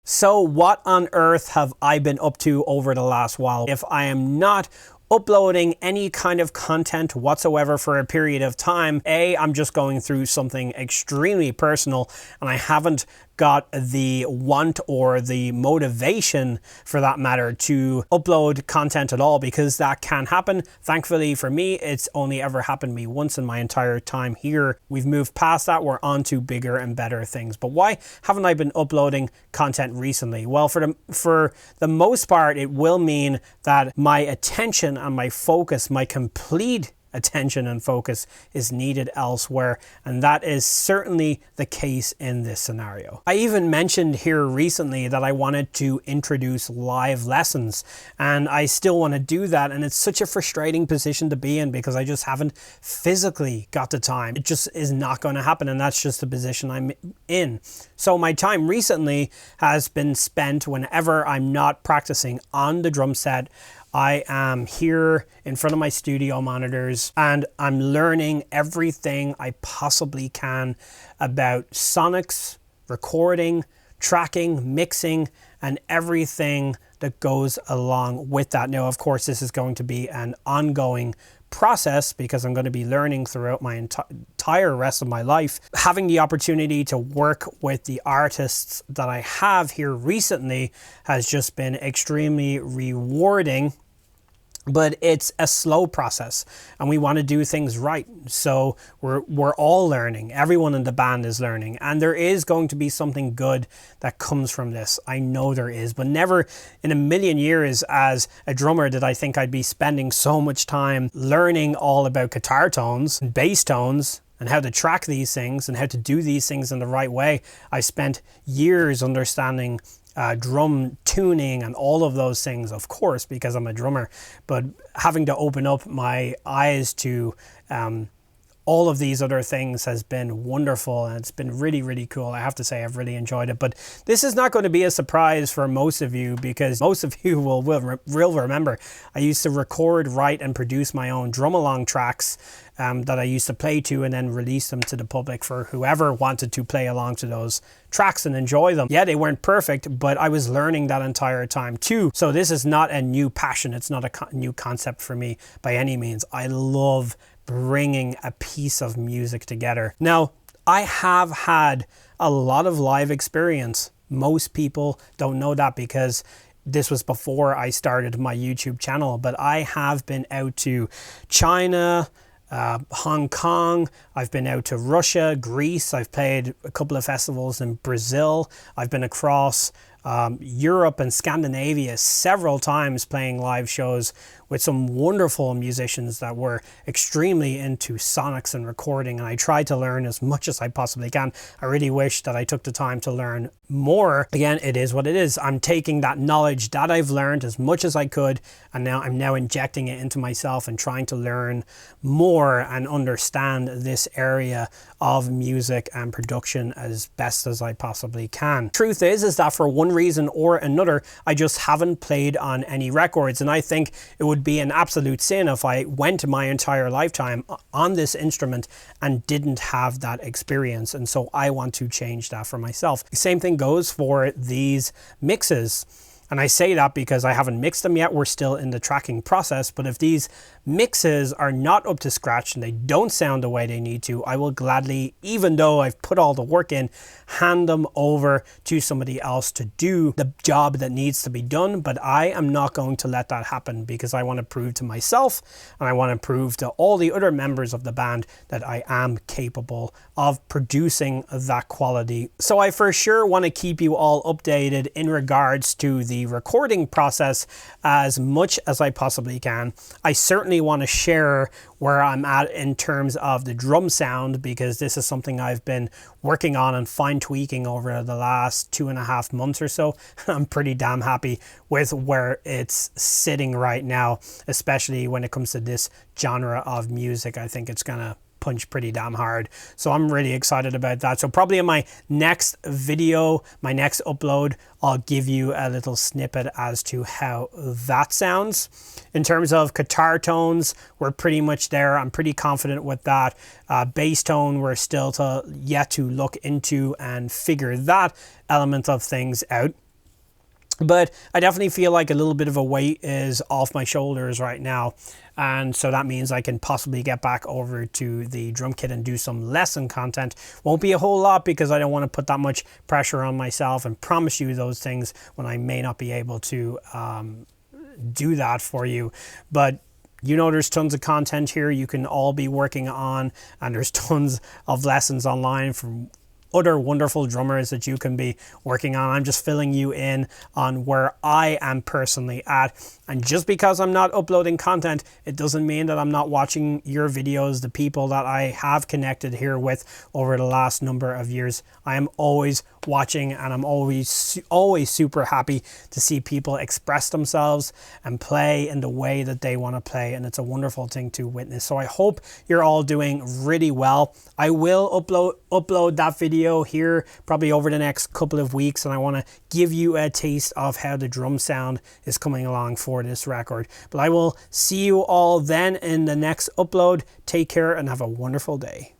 So what on earth have I been up to over the last while? If I am not uploading any kind of content whatsoever for a period of time, I'm just going through something extremely personal and I haven't got the want or the motivation, for that matter, to upload content at all, because that can happen. Thankfully for me, it's only ever happened to me once in my entire time here. We've moved past that. We're on to bigger and better things. But why haven't I been uploading content recently? Well, for the most part, it will mean that my attention and my focus, my complete attention and focus, is needed elsewhere, and that is certainly the case in this scenario. I even mentioned here recently that I wanted to introduce live lessons, and I still want to do that, and it's such a frustrating position to be in because I just haven't physically got the time. It just is not going to happen, and that's just the position I'm in. So my time recently has been spent, whenever I'm not practicing on the drum set, I am here in front of my studio monitors and I'm learning everything I possibly can about sonics, recording, tracking, mixing, and everything that goes along with that. Now, of course, this is going to be an ongoing process because I'm going to be learning throughout my entire rest of my life. Having the opportunity to work with the artists that I have here recently has just been extremely rewarding. But it's a slow process and we want to do things right. So we're all learning. Everyone in the band is learning, and there is going to be something good that comes from this. I know there is, but never in a million years as a drummer did I think I'd be spending so much time learning all about guitar tones and bass tones and how to track these things and how to do these things in the right way. I spent years understanding drum tuning and all of those things, of course, because I'm a drummer, but having to open up my eyes to all of these other things has been wonderful, and it's been really, really cool. I have to say I've really enjoyed it, but this is not going to be a surprise for most of you, because most of you will remember I used to record, write, and produce my own drum-along tracks that I used to play to and then release them to the public for whoever wanted to play along to those tracks and enjoy them. Yeah, they weren't perfect, but I was learning that entire time too. So this is not a new passion. It's not a new concept for me by any means. I love bringing a piece of music together. Now, I have had a lot of live experience. Most people don't know that because this was before I started my YouTube channel, but I have been out to China, Hong Kong, I've been out to Russia, Greece, I've played a couple of festivals in Brazil, I've been across Europe and Scandinavia several times playing live shows with some wonderful musicians that were extremely into sonics and recording, and I tried to learn as much as I possibly can. I really wish that I took the time to learn more. Again, it is what it is. I'm taking that knowledge that I've learned as much as I could, and now I'm injecting it into myself and trying to learn more and understand this area of music and production as best as I possibly can. Truth is that for one reason or another, I just haven't played on any records, and I think it would be an absolute sin if I went my entire lifetime on this instrument and didn't have that experience, and so I want to change that for myself. The same thing goes for these mixes. And I say that because I haven't mixed them yet. We're still in the tracking process. But if these mixes are not up to scratch and they don't sound the way they need to, I will gladly, even though I've put all the work in, hand them over to somebody else to do the job that needs to be done. But I am not going to let that happen because I want to prove to myself and I want to prove to all the other members of the band that I am capable of producing that quality. So I for sure want to keep you all updated in regards to the recording process as much as I possibly can. I certainly want to share where I'm at in terms of the drum sound, because this is something I've been working on and fine tweaking over the last 2.5 months or so. I'm pretty damn happy with where it's sitting right now, especially when it comes to this genre of music. I think it's gonna punch pretty damn hard. So I'm really excited about that. So probably in my next video, my next upload, I'll give you a little snippet as to how that sounds. In terms of guitar tones, we're pretty much there. I'm pretty confident with that. Bass tone, we're still yet to look into and figure that element of things out. But I definitely feel like a little bit of a weight is off my shoulders right now. And so that means I can possibly get back over to the drum kit and do some lesson content. Won't be a whole lot because I don't want to put that much pressure on myself and promise you those things when I may not be able to do that for you. But you know, there's tons of content here you can all be working on, and there's tons of lessons online from other wonderful drummers that you can be working on. I'm just filling you in on where I am personally at. And just because I'm not uploading content, it doesn't mean that I'm not watching your videos, the people that I have connected here with over the last number of years. I am always watching, and I'm always super happy to see people express themselves and play in the way that they want to play, and it's a wonderful thing to witness. So I hope you're all doing really well. I will upload that video here probably over the next couple of weeks, and I want to give you a taste of how the drum sound is coming along for this record. But I will see you all then in the next upload. Take care and have a wonderful day.